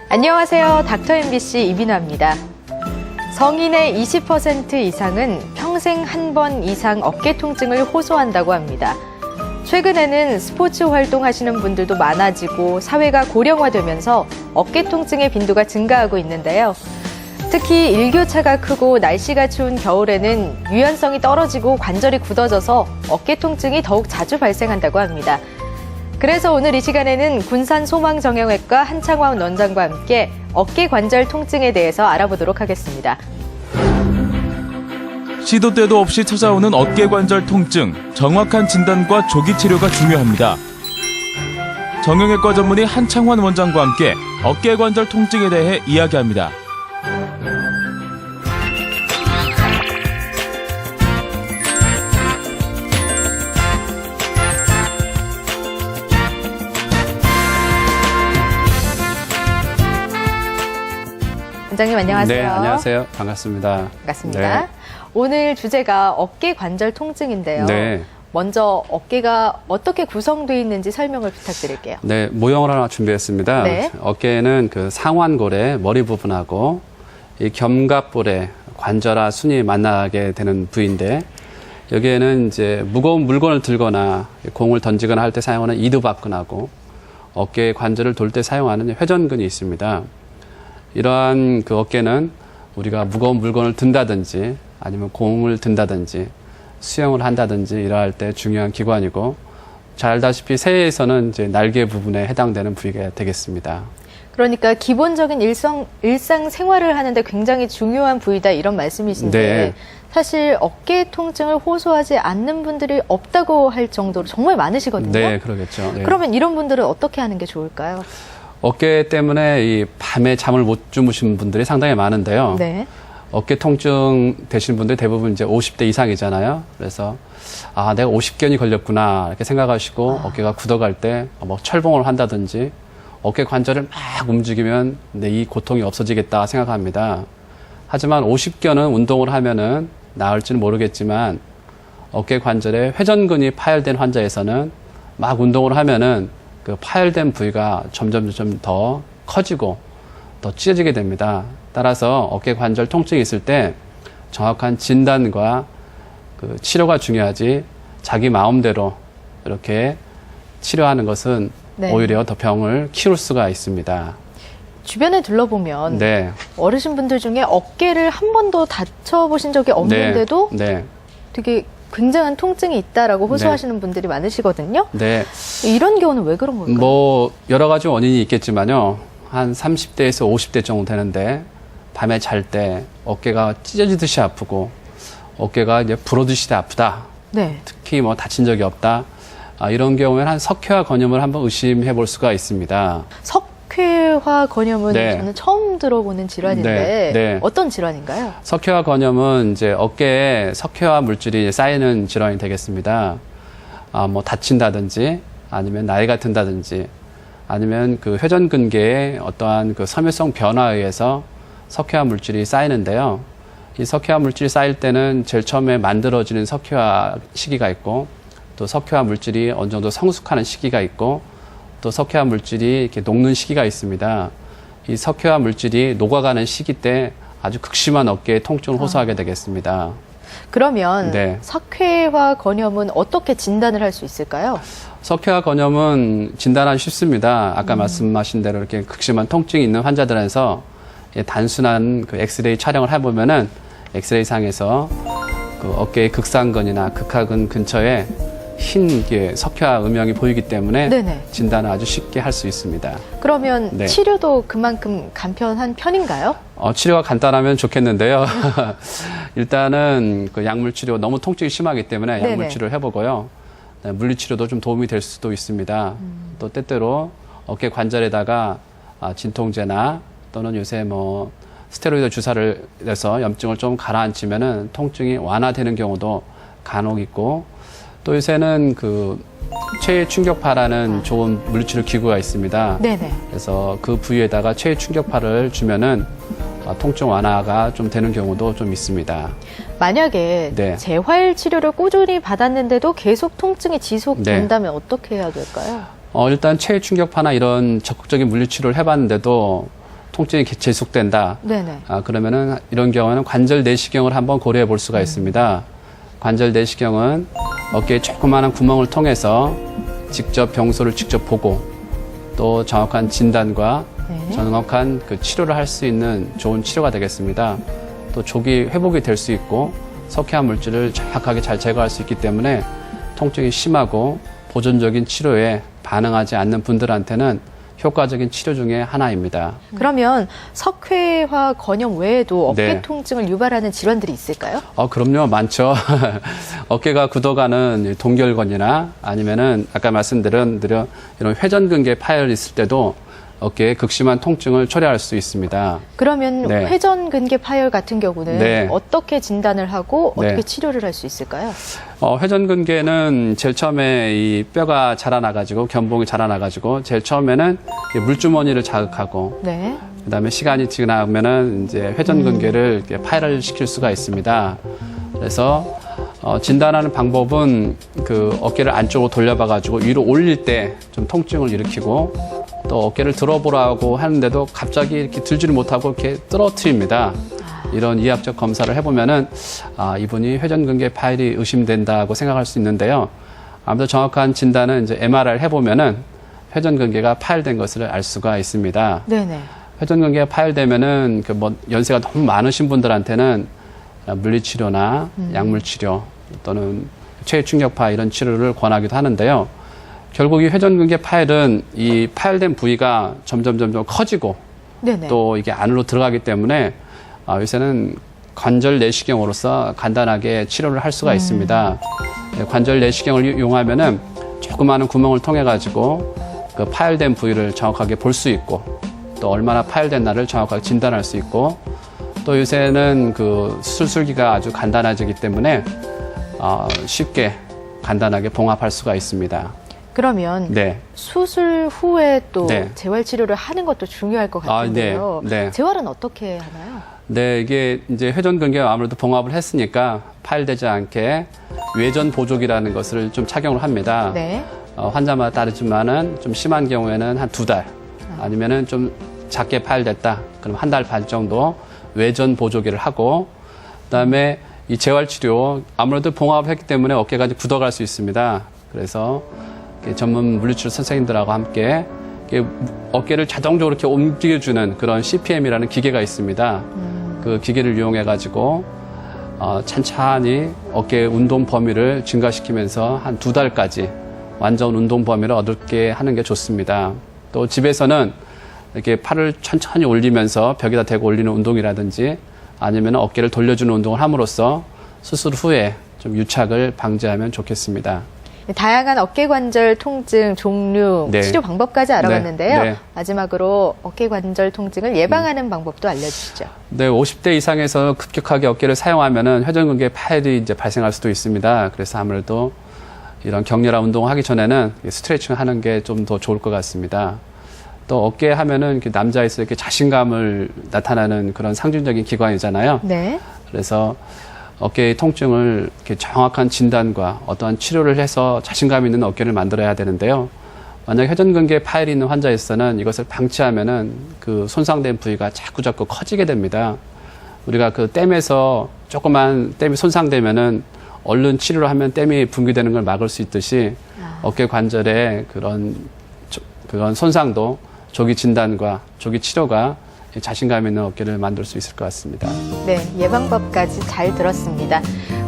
안녕하세요. 닥터 MBC 이민아입니다. 성인의 20% 이상은 평생 한 번 이상 어깨 통증을 호소한다고 합니다. 최근에는 스포츠 활동하시는 분들도 많아지고 사회가 고령화되면서 어깨 통증의 빈도가 증가하고 있는데요. 특히 일교차가 크고 날씨가 추운 겨울에는 유연성이 떨어지고 관절이 굳어져서 어깨 통증이 더욱 자주 발생한다고 합니다. 그래서 오늘 이 시간에는 군산소망정형외과 한창원 원장과 함께 어깨 관절 통증에 대해서 알아보도록 하겠습니다. 시도 때도 없이 찾아오는 어깨 관절 통증, 정확한 진단과 조기 치료가 중요합니다. 정형외과 전문의 한창원 원장과 함께 어깨 관절 통증에 대해 이야기합니다. 원장님 안녕하세요. 네, 안녕하세요. 반갑습니다. 반갑습니다. 네. 오늘 주제가 어깨 관절 통증인데요. 네. 먼저 어깨가 어떻게 구성되어 있는지 설명을 부탁드릴게요. 네, 모형을 하나 준비했습니다. 네. 어깨에는 그 상완골의 머리 부분하고 이 견갑골의 관절과 순이 만나게 되는 부위인데 여기에는 이제 무거운 물건을 들거나 공을 던지거나 할 때 사용하는 이두박근하고 어깨 관절을 돌 때 사용하는 회전근이 있습니다. 이러한 그 어깨는 우리가 무거운 물건을 든다든지 아니면 공을 든다든지 수영을 한다든지 이러할 때 중요한 기관이고 잘 알다시피 새에서는 이제 날개 부분에 해당되는 부위가 되겠습니다. 그러니까 기본적인 일상 생활을 하는데 굉장히 중요한 부위다 이런 말씀이신데 네. 사실 어깨 통증을 호소하지 않는 분들이 없다고 할 정도로 정말 많으시거든요. 네, 그러겠죠. 네. 그러면 이런 분들은 어떻게 하는 게 좋을까요? 어깨 때문에 이 밤에 잠을 못 주무신 분들이 상당히 많은데요. 네. 어깨 통증 되신 분들 대부분 이제 50대 이상이잖아요. 그래서 아, 내가 50견이 걸렸구나 이렇게 생각하시고 어깨가 굳어갈 때 뭐 철봉을 한다든지 어깨 관절을 막 움직이면 이 고통이 없어지겠다 생각합니다. 하지만 50견은 운동을 하면은 나을지는 모르겠지만 어깨 관절에 회전근이 파열된 환자에서는 막 운동을 하면은 그 파열된 부위가 점점 더 커지고 더 찢어지게 됩니다. 따라서 어깨 관절 통증이 있을 때 정확한 진단과 그 치료가 중요하지 자기 마음대로 이렇게 치료하는 것은 네. 오히려 더 병을 키울 수가 있습니다. 주변에 둘러보면 네. 어르신분들 중에 어깨를 한 번도 다쳐보신 적이 없는데도 네. 되게 굉장한 통증이 있다라고 호소하시는 분들이 많으시거든요. 네. 이런 경우는 왜 그런 걸까요? 뭐 여러 가지 원인이 있겠지만요. 한 30대에서 50대 정도 되는데 밤에 잘 때 어깨가 찢어지듯이 아프고 어깨가 이제 부러지듯이 아프다. 네. 특히 뭐 다친 적이 없다. 이런 경우에는 한 석회화 건염을 한번 의심해 볼 수가 있습니다. 석회화 건염은 네. 저는 처음 들어보는 질환인데 네, 네. 어떤 질환인가요? 석회화 건염은 이제 어깨에 석회화 물질이 쌓이는 질환이 되겠습니다. 뭐 다친다든지 아니면 나이가 든다든지 아니면 그 회전근개의 어떠한 그 섬유성 변화에 의해서 석회화 물질이 쌓이는데요. 이 석회화 물질이 쌓일 때는 제일 처음에 만들어지는 석회화 시기가 있고 또 석회화 물질이 어느 정도 성숙하는 시기가 있고 또 석회화 물질이 이렇게 녹는 시기가 있습니다. 이 석회화 물질이 녹아가는 시기 때 아주 극심한 어깨에 통증을 호소하게 되겠습니다. 그러면 네. 석회화 건염은 어떻게 진단을 할 수 있을까요? 석회화 건염은 진단하기 쉽습니다. 아까 말씀하신 대로 이렇게 극심한 통증이 있는 환자들에서 단순한 그 엑스레이 촬영을 해보면은 엑스레이 상에서 그 어깨의 극상근이나 극하근 근처에 흰 석회화 음영이 보이기 때문에 네네. 진단을 아주 쉽게 할 수 있습니다. 그러면 네. 치료도 그만큼 간편한 편인가요? 치료가 간단하면 좋겠는데요. 일단은 그 약물 치료 너무 통증이 심하기 때문에 약물 네네. 치료를 해보고요. 네, 물리 치료도 좀 도움이 될 수도 있습니다. 또 때때로 어깨 관절에다가 진통제나 또는 요새 뭐 스테로이드 주사를 내서 염증을 좀 가라앉히면은 통증이 완화되는 경우도 간혹 있고, 또 요새는 그 체외 충격파라는 좋은 물리치료 기구가 있습니다. 네네. 그래서 그 부위에다가 체외 충격파를 주면은 통증 완화가 좀 되는 경우도 좀 있습니다. 만약에 네. 재활 치료를 꾸준히 받았는데도 계속 통증이 지속된다면 어떻게 해야 될까요? 일단 체외 충격파나 이런 적극적인 물리치료를 해봤는데도 통증이 지속된다. 네네. 그러면은 이런 경우는 관절 내시경을 한번 고려해 볼 수가 있습니다. 관절 내시경은 어깨에 조그마한 구멍을 통해서 직접 병소를 직접 보고 또 정확한 진단과 네. 정확한 그 치료를 할 수 있는 좋은 치료가 되겠습니다. 또 조기 회복이 될 수 있고 석회화 물질을 정확하게 잘 제거할 수 있기 때문에 통증이 심하고 보존적인 치료에 반응하지 않는 분들한테는 효과적인 치료 중에 하나입니다. 그러면 석회화 건염 외에도 어깨 네. 통증을 유발하는 질환들이 있을까요? 그럼요. 많죠. 어깨가 굳어가는 동결건이나 아니면은 아까 말씀드린 이런 회전근개 파열 있을 때도 어깨에 극심한 통증을 초래할 수 있습니다. 그러면 네. 회전근개 파열 같은 경우는 네. 어떻게 진단을 하고 어떻게 네. 치료를 할 수 있을까요? 회전근개는 제일 처음에 이 뼈가 자라나가지고 견봉이 자라나가지고 제일 처음에는 이 물주머니를 자극하고 네. 그다음에 시간이 지나면은 이제 회전근개를 이렇게 파열을 시킬 수가 있습니다. 그래서 진단하는 방법은 그 어깨를 안쪽으로 돌려봐가지고 위로 올릴 때 좀 통증을 일으키고 또 어깨를 들어보라고 하는데도 갑자기 이렇게 들지를 못하고 이렇게 떨어뜨립니다. 이런 이학적 검사를 해보면은 이분이 회전근개 파열이 의심된다고 생각할 수 있는데요. 아무래도 정확한 진단은 이제 MRI를 해보면은 회전근개가 파열된 것을 알 수가 있습니다. 네네. 회전근개가 파열되면은 그 뭐 연세가 너무 많으신 분들한테는 물리치료나 약물치료 또는 체외충격파 이런 치료를 권하기도 하는데요. 결국 이 회전근개 파열은 이 파열된 부위가 점점 커지고 네네. 또 이게 안으로 들어가기 때문에 요새는 관절 내시경으로서 간단하게 치료를 할 수가 있습니다. 관절 내시경을 이용하면은 조그마한 구멍을 통해 가지고 그 파열된 부위를 정확하게 볼 수 있고 또 얼마나 파열됐나를 정확하게 진단할 수 있고 또 요새는 그 수술기가 아주 간단해지기 때문에 쉽게 간단하게 봉합할 수가 있습니다. 그러면 네. 수술 후에 또 네. 재활 치료를 하는 것도 중요할 것 같은데요. 네. 재활은 어떻게 하나요? 네, 이게 이제 회전근개와 아무래도 봉합을 했으니까 파열되지 않게 외전 보조기라는 것을 좀 착용을 합니다. 네. 환자마다 다르지만은 좀 심한 경우에는 한 2달 아니면은 좀 작게 파열됐다. 그럼 1달 반 정도 외전 보조기를 하고 그다음에 이 재활 치료 아무래도 봉합을 했기 때문에 어깨가 이제 굳어갈 수 있습니다. 그래서 전문 물리치료 선생님들하고 함께 어깨를 자동적으로 이렇게 움직여주는 그런 CPM이라는 기계가 있습니다. 그 기계를 이용해 가지고 천천히 어깨 운동 범위를 증가시키면서 한 2달까지 완전 운동 범위를 얻게 하는 게 좋습니다. 또 집에서는 이렇게 팔을 천천히 올리면서 벽에다 대고 올리는 운동이라든지 아니면 어깨를 돌려주는 운동을 함으로써 수술 후에 좀 유착을 방지하면 좋겠습니다. 다양한 어깨 관절 통증 종류, 네. 치료 방법까지 알아봤는데요. 네. 마지막으로 어깨 관절 통증을 예방하는 방법도 알려주시죠. 네, 50대 이상에서 급격하게 어깨를 사용하면은 회전근개 파열이 이제 발생할 수도 있습니다. 그래서 아무래도 이런 격렬한 운동을 하기 전에는 스트레칭 하는 게 좀 더 좋을 것 같습니다. 또 어깨 하면은 이렇게 남자에서 이렇게 자신감을 나타나는 그런 상징적인 기관이잖아요. 네. 그래서 어깨의 통증을 이렇게 정확한 진단과 어떠한 치료를 해서 자신감 있는 어깨를 만들어야 되는데요. 만약 회전근개 파열이 있는 환자에서는 이것을 방치하면은 그 손상된 부위가 자꾸 커지게 됩니다. 우리가 그 댐에서 조그만 댐이 손상되면은 얼른 치료를 하면 댐이 분비되는 걸 막을 수 있듯이 어깨 관절의 그런 손상도 조기 진단과 조기 치료가 자신감 있는 어깨를 만들 수 있을 것 같습니다. 네, 예방법까지 잘 들었습니다.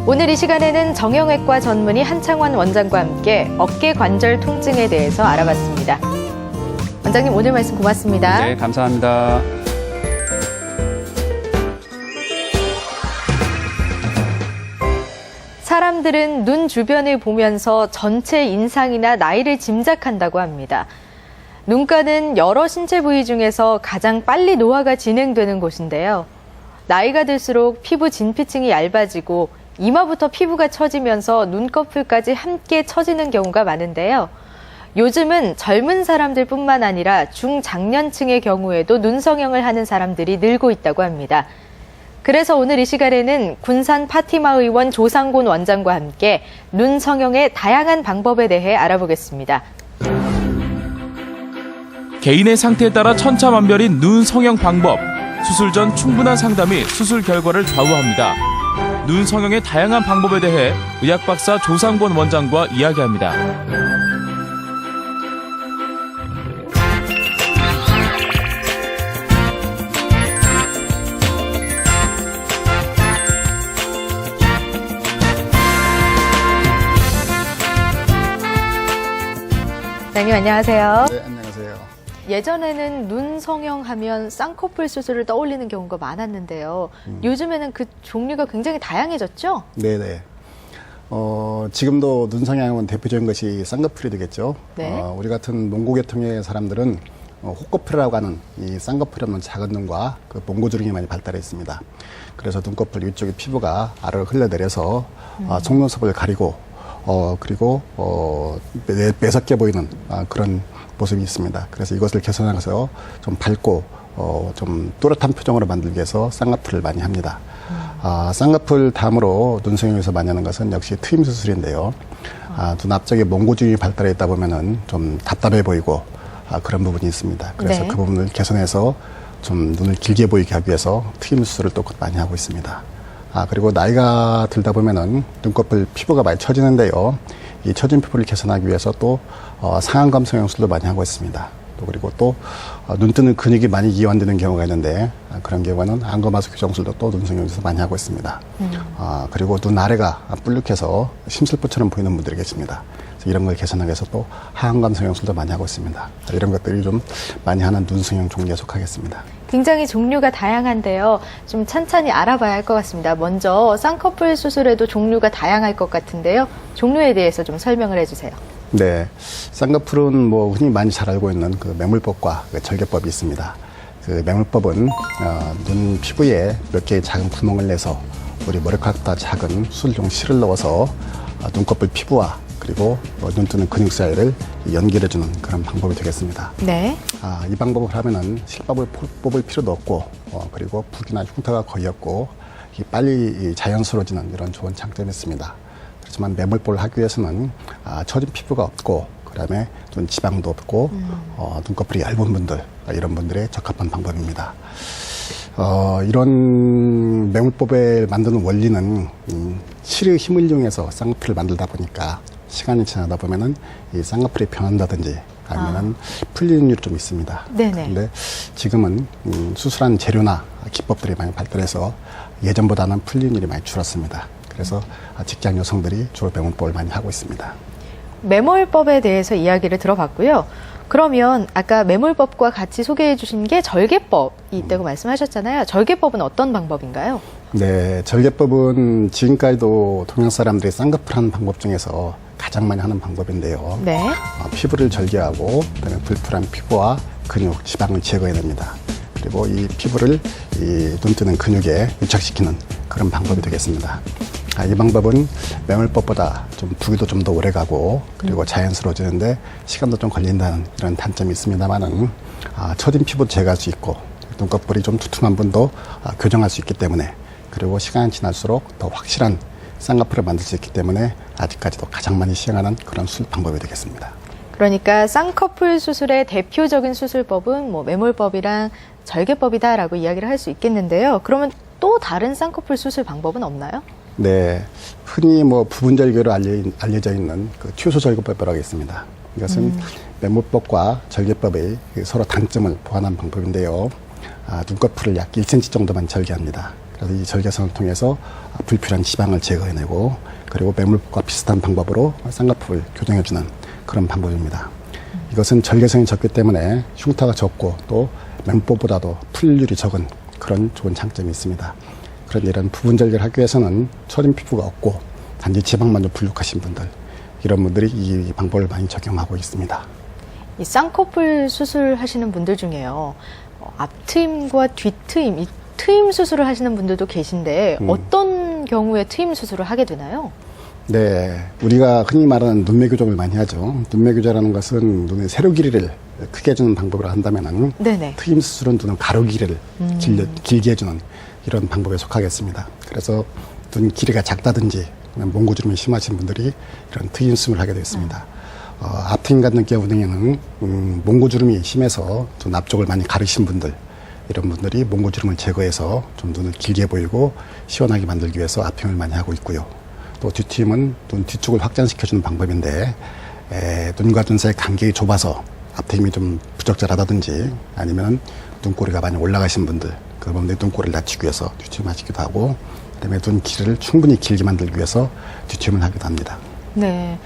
오늘 이 시간에는 정형외과 전문의 한창원 원장과 함께 어깨 관절 통증에 대해서 알아봤습니다. 원장님 오늘 말씀 고맙습니다. 네, 감사합니다. 사람들은 눈 주변을 보면서 전체 인상이나 나이를 짐작한다고 합니다. 눈가는 여러 신체 부위 중에서 가장 빨리 노화가 진행되는 곳인데요. 나이가 들수록 피부 진피층이 얇아지고 이마부터 피부가 처지면서 눈꺼풀까지 함께 처지는 경우가 많은데요. 요즘은 젊은 사람들뿐만 아니라 중장년층의 경우에도 눈 성형을 하는 사람들이 늘고 있다고 합니다. 그래서 오늘 이 시간에는 군산 파티마 의원 조상곤 원장과 함께 눈 성형의 다양한 방법에 대해 알아보겠습니다. 개인의 상태에 따라 천차만별인 눈 성형 방법. 수술 전 충분한 상담이 수술 결과를 좌우합니다. 눈 성형의 다양한 방법에 대해 의학 박사 조상곤 원장과 이야기합니다. 원장님 안녕하세요. 네, 안녕하세요. 예전에는 눈 성형하면 쌍꺼풀 수술을 떠올리는 경우가 많았는데요. 요즘에는 그 종류가 굉장히 다양해졌죠? 네네. 지금도 눈 성형은 대표적인 것이 쌍꺼풀이 되겠죠. 네. 우리 같은 몽고계통의 사람들은 호꺼풀이라고 하는 이 쌍꺼풀이 없는 작은 눈과 그 몽고주름이 많이 발달해 있습니다. 그래서 눈꺼풀 위쪽의 피부가 아래로 흘러내려서 속눈썹을 가리고 그리고 매섭게 보이는 그런 모습이 있습니다. 그래서 이것을 개선해서 좀 밝고 좀 또렷한 표정으로 만들기 위해서 쌍꺼풀을 많이 합니다. 쌍꺼풀 다음으로 눈 성형에서 많이 하는 것은 역시 트임 수술인데요. 눈 앞쪽에 몽고주름이 발달해 있다 보면은 좀 답답해 보이고 그런 부분이 있습니다. 그래서 네. 그 부분을 개선해서 좀 눈을 길게 보이게 하기 위해서 트임 수술을 또 많이 하고 있습니다. 그리고 나이가 들다 보면은 눈꺼풀 피부가 많이 처지는데요. 이 처진 피부를 개선하기 위해서 또 상안검 성형술도 많이 하고 있습니다. 또 그리고 또 눈 뜨는 근육이 많이 이완되는 경우가 있는데 그런 경우에는 안검하수 교정술도 또 눈 성형에서 많이 하고 있습니다. 그리고 눈 아래가 뿔룩해서 심술부처럼 보이는 분들이 계십니다. 그래서 이런 걸 개선하기 위해서 또 하안검 성형술도 많이 하고 있습니다. 이런 것들이 좀 많이 하는 눈 성형 종류에 속하겠습니다. 굉장히 종류가 다양한데요. 좀 찬찬히 알아봐야 할 것 같습니다. 먼저 쌍꺼풀 수술에도 종류가 다양할 것 같은데요. 종류에 대해서 좀 설명을 해주세요. 네, 쌍꺼풀은 뭐 흔히 많이 잘 알고 있는 그 매몰법과 그 절개법이 있습니다. 그 매몰법은 눈 피부에 몇 개의 작은 구멍을 내서 우리 머리카락보다 작은 수술용 실을 넣어서 눈꺼풀 피부와 그리고 눈 뜨는 근육 사이를 연결해주는 그런 방법이 되겠습니다. 네. 이 방법을 하면은 실밥을 뽑을 필요도 없고, 그리고 붓기나 흉터가 거의 없고, 빨리 자연스러워지는 이런 좋은 장점이 있습니다. 그렇지만 매몰법을 하기 위해서는 처진 피부가 없고, 그다음에 좀 지방도 없고, 눈꺼풀이 얇은 분들, 이런 분들의 적합한 방법입니다. 이런 매몰법을 만드는 원리는 실의 힘을 이용해서 쌍꺼풀을 만들다 보니까 시간이 지나다 보면은 이 쌍꺼풀이 변한다든지 아니면은 풀리는 일이 좀 있습니다. 네네. 그런데 지금은 수술한 재료나 기법들이 많이 발달해서 예전보다는 풀리는 일이 많이 줄었습니다. 그래서 직장 여성들이 주로 매몰법을 많이 하고 있습니다. 매몰법에 대해서 이야기를 들어봤고요. 그러면 아까 매몰법과 같이 소개해 주신 게 절개법이 있다고 말씀하셨잖아요. 절개법은 어떤 방법인가요? 네, 절개법은 지금까지도 동양 사람들이 쌍꺼풀 하는 방법 중에서 가장 많이 하는 방법인데요. 네. 피부를 절개하고 그다음에 불필요한 피부와 근육, 지방을 제거해냅니다. 그리고 이 피부를 이 눈 뜨는 근육에 유착시키는 그런 방법이 되겠습니다. 이 방법은 매몰법보다 좀 부기도 좀 더 오래 가고 그리고 자연스러워지는데 시간도 좀 걸린다는 이런 단점이 있습니다만은 처진 피부 제거할 수 있고 눈꺼풀이 좀 두툼한 분도 교정할 수 있기 때문에 그리고 시간이 지날수록 더 확실한 쌍꺼풀을 만들 수 있기 때문에 아직까지도 가장 많이 시행하는 그런 수술 방법이 되겠습니다. 그러니까 쌍꺼풀 수술의 대표적인 수술법은 뭐 매몰법이랑 절개법이다라고 이야기를 할 수 있겠는데요. 그러면 또 다른 쌍꺼풀 수술 방법은 없나요? 네, 흔히 뭐 부분절개로 알려져 있는 그 튜소 절개법이라고 있습니다. 이것은 매몰법과 절개법의 서로 단점을 보완한 방법인데요. 눈꺼풀을 약 1cm 정도만 절개합니다. 그래서 이 절개선을 통해서 불필요한 지방을 제거해내고 그리고 매몰법과 비슷한 방법으로 쌍꺼풀을 교정해주는 그런 방법입니다. 이것은 절개선이 적기 때문에 흉터가 적고 또 매몰법보다도 풀률이 적은 그런 좋은 장점이 있습니다. 그런 이런 부분 절개를 하기 위해서는 처진 피부가 없고 단지 지방만 좀 불룩하신 분들 이런 분들이 이 방법을 많이 적용하고 있습니다. 이 쌍꺼풀 수술하시는 분들 중에요. 앞트임과 뒤트임 이 트임 수술을 하시는 분들도 계신데 어떤 경우에 트임 수술을 하게 되나요? 네, 우리가 흔히 말하는 눈매 교정을 많이 하죠. 눈매 교정이라는 것은 눈의 세로 길이를 크게 해주는 방법으로 한다면은 네네. 트임 수술은 눈의 가로 길이를 길게 해주는 이런 방법에 속하겠습니다. 그래서 눈 길이가 작다든지 몽고주름이 심하신 분들이 이런 트임 수술을 하게 되었습니다. 앞트임 같은 경우에는 몽고주름이 심해서 눈 앞쪽을 많이 가르신 분들, 이런 분들이 몽고주름을 제거해서 좀 눈을 길게 보이고 시원하게 만들기 위해서 앞트임을 많이 하고 있고요. 또 뒤트임은 눈 뒤쪽을 확장시켜주는 방법인데 눈과 눈 사이 간격이 좁아서 앞트임이 좀 부적절하다든지 아니면 눈꼬리가 많이 올라가신 분들, 그런 분들이 눈꼬리를 낮추기 위해서 뒤트임 하시기도 하고, 그다음에 눈 길이를 충분히 길게 만들기 위해서 뒤트임을 하기도 합니다. 네.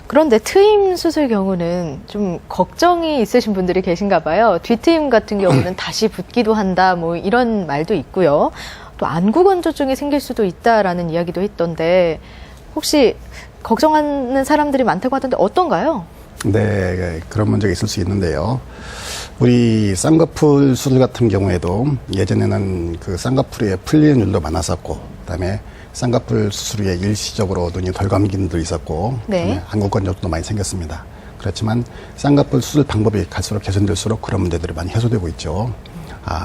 그런데 트임 수술 경우는 좀 걱정이 있으신 분들이 계신가 봐요. 뒤트임 같은 경우는 다시 붓기도 한다, 뭐 이런 말도 있고요. 또 안구 건조증이 생길 수도 있다라는 이야기도 있던데 혹시 걱정하는 사람들이 많다고 하던데 어떤가요? 네, 그런 문제가 있을 수 있는데요. 우리 쌍꺼풀 수술 같은 경우에도 예전에는 그 쌍꺼풀에 풀리는 일도 많았었고, 그다음에 쌍꺼풀 수술 후에 일시적으로 눈이 덜 감기는 분도 있었고, 네. 안구 건조증도 많이 생겼습니다. 그렇지만 쌍꺼풀 수술 방법이 갈수록 개선될수록 그런 문제들이 많이 해소되고 있죠.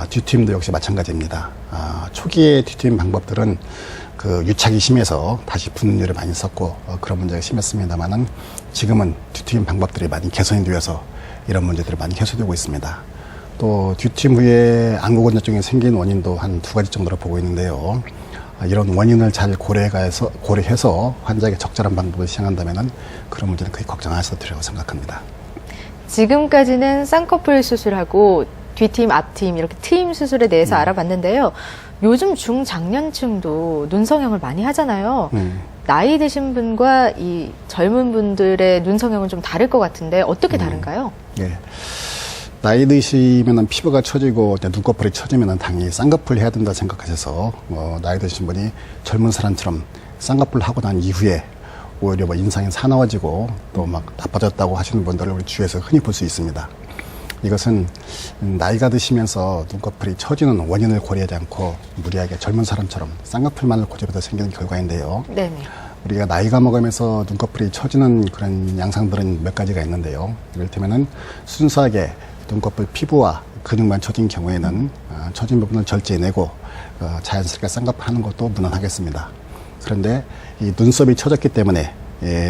뒤트임도 역시 마찬가지입니다. 초기의 뒤트임 방법들은 그 유착이 심해서 다시 붓는 일을 많이 썼고 그런 문제가 심했습니다만은 지금은 뒤트임 방법들이 많이 개선이 되어서 이런 문제들이 많이 해소되고 있습니다. 또 뒤트임 후에 안구 건조증이 생긴 원인도 한 2가지 정도로 보고 있는데요. 이런 원인을 잘 고려해서 환자에게 적절한 방법을 시행한다면은 그런 문제는 거의 걱정 안 하셔도 되라고 생각합니다. 지금까지는 쌍꺼풀 수술하고 뒤트임, 앞트임 이렇게 트임 수술에 대해서 알아봤는데요. 요즘 중장년층도 눈 성형을 많이 하잖아요. 나이 드신 분과 이 젊은 분들의 눈 성형은 좀 다를 것 같은데 어떻게 다른가요? 예. 나이 드시면은 피부가 처지고 눈꺼풀이 처지면은 당연히 쌍꺼풀 해야 된다 생각하셔서 나이 드신 분이 젊은 사람처럼 쌍꺼풀 하고 난 이후에 오히려 뭐 인상이 사나워지고 또 막 나빠졌다고 하시는 분들을 우리 주위에서 흔히 볼 수 있습니다. 이것은 나이가 드시면서 눈꺼풀이 처지는 원인을 고려하지 않고 무리하게 젊은 사람처럼 쌍꺼풀만을 고집해서 생기는 결과인데요. 네네. 우리가 나이가 먹으면서 눈꺼풀이 처지는 그런 양상들은 몇 가지가 있는데요. 이를테면은 순수하게 눈꺼풀 피부와 근육만 처진 경우에는 처진 부분을 절제해내고 자연스럽게 쌍꺼풀 하는 것도 무난하겠습니다. 그런데 이 눈썹이 처졌기 때문에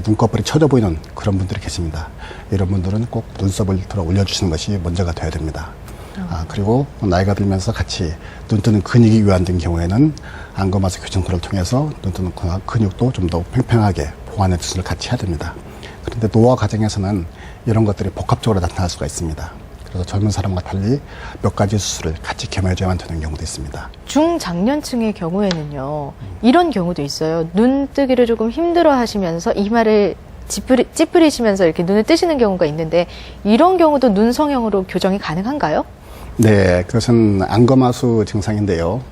눈꺼풀이 처져 보이는 그런 분들이 계십니다. 이런 분들은 꼭 눈썹을 들어 올려주시는 것이 먼저가 되어야 됩니다. 그리고 나이가 들면서 같이 눈뜨는 근육이 유한된 경우에는 안검하수 교정술을 통해서 눈뜨는 근육도 좀 더 팽팽하게 보완해 주술을 같이 해야 됩니다. 그런데 노화 과정에서는 이런 것들이 복합적으로 나타날 수가 있습니다. 그래서 젊은 사람과 달리 몇 가지 수술을 같이 겸해줘야만 되는 경우도 있습니다. 중장년층의 경우에는요, 이런 경우도 있어요. 눈 뜨기를 조금 힘들어 하시면서 이마를 찌푸리시면서 이렇게 눈을 뜨시는 경우가 있는데, 이런 경우도 눈 성형으로 교정이 가능한가요? 네, 그것은 안검하수 증상인데요.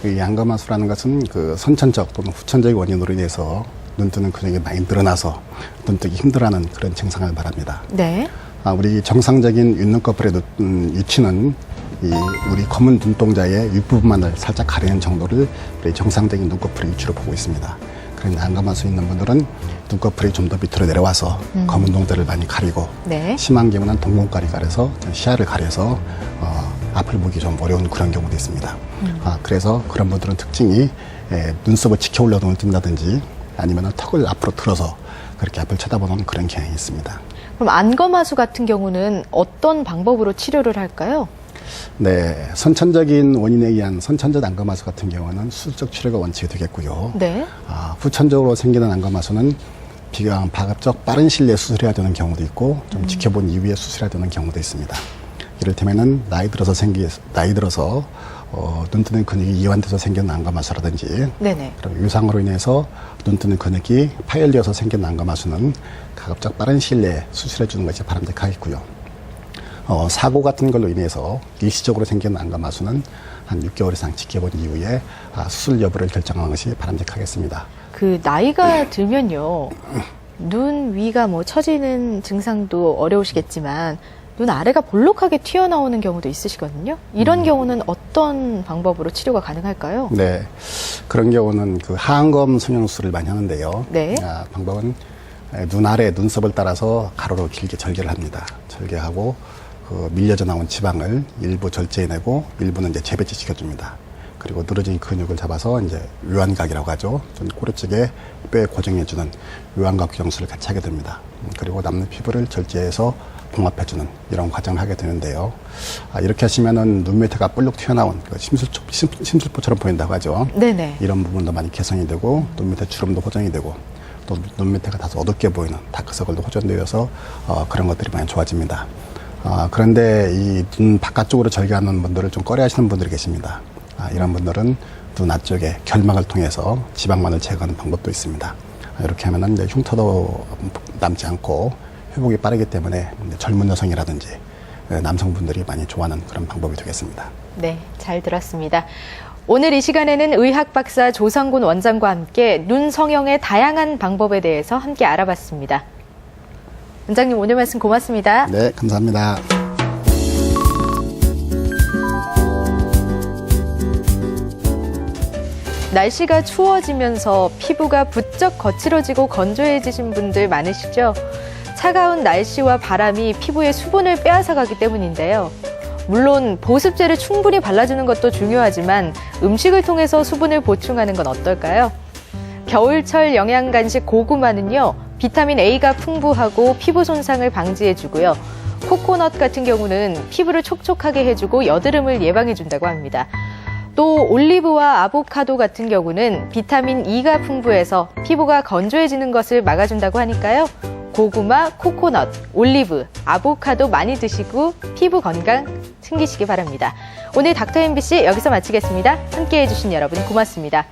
이 안검하수라는 것은 그 선천적 또는 후천적 원인으로 인해서 눈 뜨는 근육이 많이 늘어나서 눈 뜨기 힘들어하는 그런 증상을 말합니다. 네. 우리 정상적인 윗눈꺼풀의 위치는 우리 검은 눈동자의 윗부분만을 살짝 가리는 정도를 우리 정상적인 눈꺼풀의 위치로 보고 있습니다. 그런데 안검하수 있는 분들은 눈꺼풀이 좀 더 밑으로 내려와서 검은 동자를 많이 가리고 네. 심한 경우는 동공까지 가려서 시야를 가려서 앞을 보기 좀 어려운 그런 경우도 있습니다. 그래서 그런 분들은 특징이 눈썹을 지켜 올려 눈을 뜬다든지 아니면 턱을 앞으로 들어서 그렇게 앞을 쳐다보는 그런 경향이 있습니다. 그럼 안검하수 같은 경우는 어떤 방법으로 치료를 할까요? 네, 선천적인 원인에 의한 선천적 안검하수 같은 경우는 수술적 치료가 원칙이 되겠고요. 네. 후천적으로 생기는 안검하수는 비교적 빠른 시일에 수술해야 되는 경우도 있고 좀 지켜본 이후에 수술해야 되는 경우도 있습니다. 이를테면은 나이 들어서 눈 뜨는 근육이 이완돼서 생기는 안검하수라든지, 네네. 그럼 유상으로 인해서 눈 뜨는 근육이 파열되어서 생기는 안검하수는 가급적 빠른 시일 내에 수술해 주는 것이 바람직하겠고요. 사고 같은 걸로 인해서 일시적으로 생기는 안검하수는 한 6개월 이상 지켜본 이후에 수술 여부를 결정하는 것이 바람직하겠습니다. 그 나이가 들면요, 눈 위가 뭐 처지는 증상도 어려우시겠지만 눈 아래가 볼록하게 튀어나오는 경우도 있으시거든요. 이런 경우는 어떤 방법으로 치료가 가능할까요? 네. 그런 경우는 그 하안검 성형수술을 많이 하는데요. 네. 방법은 눈 아래 눈썹을 따라서 가로로 길게 절개를 합니다. 절개하고 그 밀려져 나온 지방을 일부 절제해내고 일부는 이제 재배치 시켜줍니다. 그리고 늘어진 근육을 잡아서 이제 요한각이라고 하죠. 좀 꼬리쪽에 뼈에 고정해주는 요한각 교정술을 같이 하게 됩니다. 그리고 남는 피부를 절제해서 봉합해주는 이런 과정을 하게 되는데요. 이렇게 하시면은 눈 밑에가 볼록 튀어나온 그 심술포처럼 보인다고 하죠. 네네. 이런 부분도 많이 개선이 되고 눈 밑에 주름도 호전이 되고 또 눈 밑에가 다소 어둡게 보이는 다크서클도 호전되어서 그런 것들이 많이 좋아집니다. 그런데 이 눈 바깥쪽으로 절개하는 분들을 좀 꺼려하시는 분들이 계십니다. 이런 분들은 눈 앞쪽에 결막을 통해서 지방만을 제거하는 방법도 있습니다. 이렇게 하면은 이제 흉터도 남지 않고 회복이 빠르기 때문에 젊은 여성이라든지 남성분들이 많이 좋아하는 그런 방법이 되겠습니다. 네, 잘 들었습니다. 오늘 이 시간에는 의학 박사 조성곤 원장과 함께 눈 성형의 다양한 방법에 대해서 함께 알아봤습니다. 원장님 오늘 말씀 고맙습니다. 네, 감사합니다. 날씨가 추워지면서 피부가 부쩍 거칠어지고 건조해지신 분들 많으시죠? 차가운 날씨와 바람이 피부의 수분을 빼앗아가기 때문인데요. 물론 보습제를 충분히 발라주는 것도 중요하지만 음식을 통해서 수분을 보충하는 건 어떨까요? 겨울철 영양간식 고구마는요, 비타민 A가 풍부하고 피부 손상을 방지해주고요. 코코넛 같은 경우는 피부를 촉촉하게 해주고 여드름을 예방해준다고 합니다. 또 올리브와 아보카도 같은 경우는 비타민 E가 풍부해서 피부가 건조해지는 것을 막아준다고 하니까요. 고구마, 코코넛, 올리브, 아보카도 많이 드시고 피부 건강 챙기시기 바랍니다. 오늘 닥터 MBC 여기서 마치겠습니다. 함께해 주신 여러분 고맙습니다.